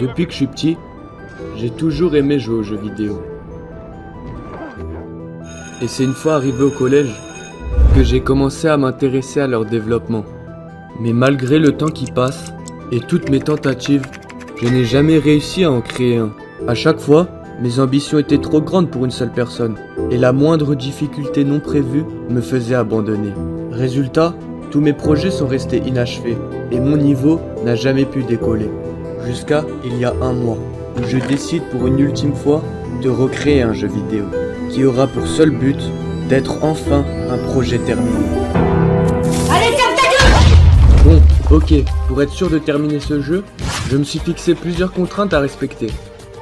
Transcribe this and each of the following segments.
Depuis que je suis petit, j'ai toujours aimé jouer aux jeux vidéo. Et c'est une fois arrivé au collège que j'ai commencé à m'intéresser à leur développement. Mais malgré le temps qui passe et toutes mes tentatives, je n'ai jamais réussi à en créer un. À chaque fois, mes ambitions étaient trop grandes pour une seule personne, et la moindre difficulté non prévue me faisait abandonner. Résultat, tous mes projets sont restés inachevés, et mon niveau n'a jamais pu décoller. Jusqu'à il y a un mois, où je décide pour une ultime fois de recréer un jeu vidéo, qui aura pour seul but d'être enfin un projet terminé. Allez, ferme ta gueule! Bon, ok, pour être sûr de terminer ce jeu, je me suis fixé plusieurs contraintes à respecter.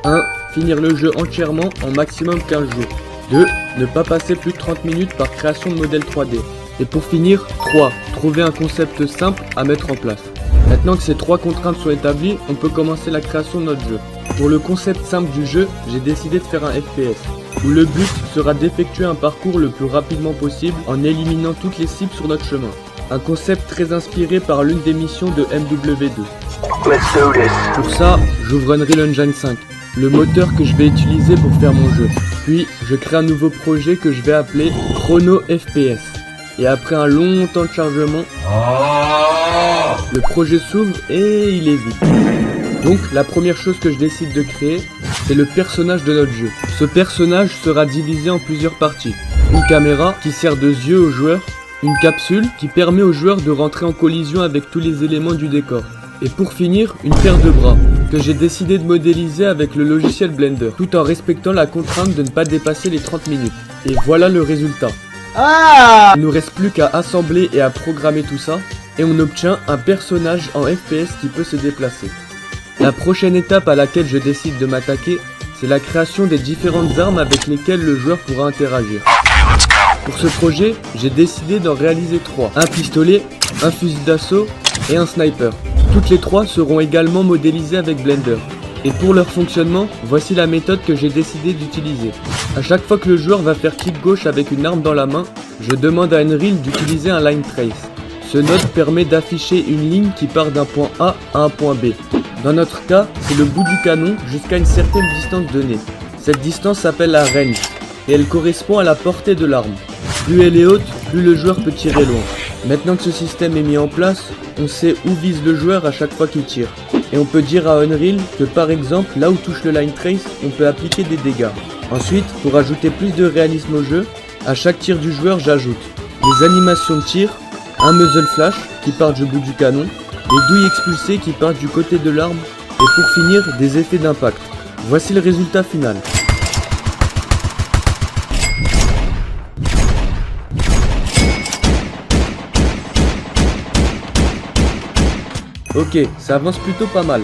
1. Finir le jeu entièrement en maximum 15 jours. 2. Ne pas passer plus de 30 minutes par création de modèle 3D. Et pour finir, 3. Trouver un concept simple à mettre en place. Maintenant que ces 3 contraintes sont établies, on peut commencer la création de notre jeu. Pour le concept simple du jeu, j'ai décidé de faire un FPS, où le but sera d'effectuer un parcours le plus rapidement possible en éliminant toutes les cibles sur notre chemin. Un concept très inspiré par l'une des missions de MW2. Pour ça, j'ouvre Unreal Engine 5, le moteur que je vais utiliser pour faire mon jeu. Puis, je crée un nouveau projet que je vais appeler Chrono FPS. Et après un long temps de chargement, le projet s'ouvre et il est vide. Donc, la première chose que je décide de créer, c'est le personnage de notre jeu. Ce personnage sera divisé en plusieurs parties. Une caméra qui sert de yeux aux joueurs, une capsule qui permet aux joueurs de rentrer en collision avec tous les éléments du décor. Et pour finir, une paire de bras, que j'ai décidé de modéliser avec le logiciel Blender, tout en respectant la contrainte de ne pas dépasser les 30 minutes. Et voilà le résultat. Il ne nous reste plus qu'à assembler et à programmer tout ça, et on obtient un personnage en FPS qui peut se déplacer. La prochaine étape à laquelle je décide de m'attaquer, c'est la création des différentes armes avec lesquelles le joueur pourra interagir. Pour ce projet, j'ai décidé d'en réaliser 3. Un pistolet, un fusil d'assaut et un sniper. Toutes les 3 seront également modélisées avec Blender. Et pour leur fonctionnement, voici la méthode que j'ai décidé d'utiliser. À chaque fois que le joueur va faire clic gauche avec une arme dans la main, je demande à Unreal d'utiliser un line trace. Ce node permet d'afficher une ligne qui part d'un point A à un point B. Dans notre cas, c'est le bout du canon jusqu'à une certaine distance donnée. Cette distance s'appelle la range, et elle correspond à la portée de l'arme. Plus elle est haute, plus le joueur peut tirer loin. Maintenant que ce système est mis en place, on sait où vise le joueur à chaque fois qu'il tire. Et on peut dire à Unreal que par exemple, là où touche le line trace, on peut appliquer des dégâts. Ensuite, pour ajouter plus de réalisme au jeu, à chaque tir du joueur, j'ajoute les animations de tir, un muzzle flash qui part du bout du canon, les douilles expulsées qui partent du côté de l'arme, et pour finir, des effets d'impact. Voici le résultat final. Ok, ça avance plutôt pas mal.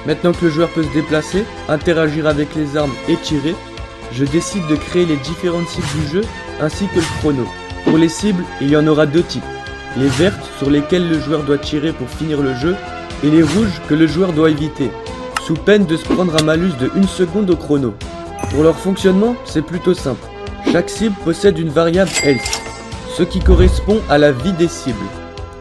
Maintenant que le joueur peut se déplacer, interagir avec les armes et tirer, je décide de créer les différentes cibles du jeu ainsi que le chrono. Pour les cibles, il y en aura 2 types. Les vertes sur lesquelles le joueur doit tirer pour finir le jeu et les rouges que le joueur doit éviter, sous peine de se prendre un malus de 1 seconde au chrono. Pour leur fonctionnement, c'est plutôt simple. Chaque cible possède une variable health, ce qui correspond à la vie des cibles.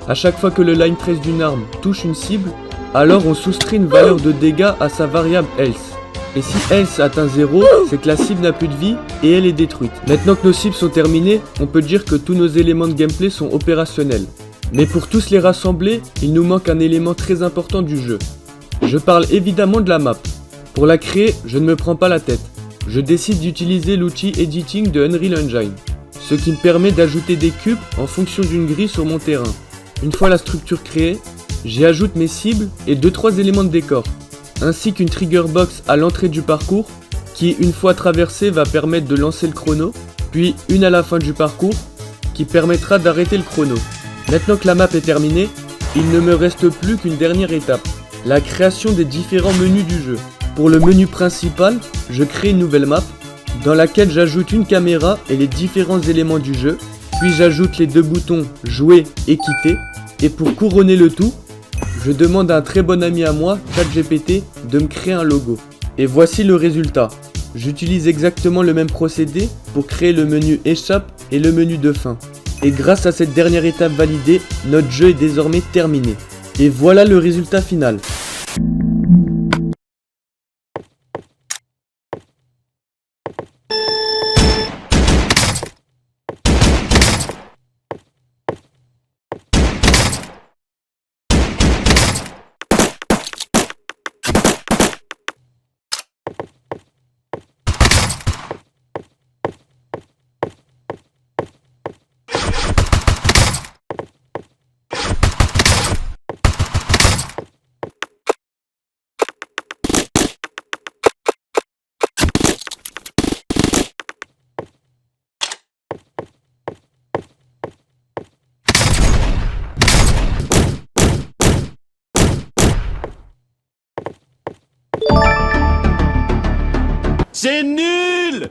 À chaque fois que le line trace d'une arme touche une cible, alors on soustrait une valeur de dégâts à sa variable health. Et si health atteint 0, c'est que la cible n'a plus de vie et elle est détruite. Maintenant que nos cibles sont terminées, on peut dire que tous nos éléments de gameplay sont opérationnels. Mais pour tous les rassembler, il nous manque un élément très important du jeu. Je parle évidemment de la map. Pour la créer, je ne me prends pas la tête. Je décide d'utiliser l'outil Editing de Unreal Engine, ce qui me permet d'ajouter des cubes en fonction d'une grille sur mon terrain. Une fois la structure créée, j'y ajoute mes cibles et 2-3 éléments de décor, ainsi qu'une trigger box à l'entrée du parcours, qui une fois traversée va permettre de lancer le chrono, puis une à la fin du parcours, qui permettra d'arrêter le chrono. Maintenant que la map est terminée, il ne me reste plus qu'une dernière étape, la création des différents menus du jeu. Pour le menu principal, je crée une nouvelle map, dans laquelle j'ajoute une caméra et les différents éléments du jeu, puis j'ajoute les 2 boutons jouer et quitter, et pour couronner le tout, je demande à un très bon ami à moi, ChatGPT, de me créer un logo. Et voici le résultat. J'utilise exactement le même procédé pour créer le menu échappe et le menu de fin. Et grâce à cette dernière étape validée, notre jeu est désormais terminé. Et voilà le résultat final. C'est nul!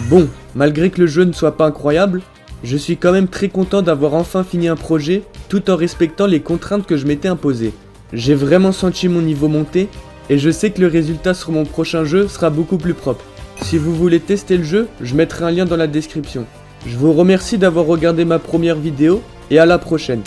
Bon, malgré que le jeu ne soit pas incroyable, je suis quand même très content d'avoir enfin fini un projet tout en respectant les contraintes que je m'étais imposées. J'ai vraiment senti mon niveau monter et je sais que le résultat sur mon prochain jeu sera beaucoup plus propre. Si vous voulez tester le jeu, je mettrai un lien dans la description. Je vous remercie d'avoir regardé ma première vidéo et à la prochaine.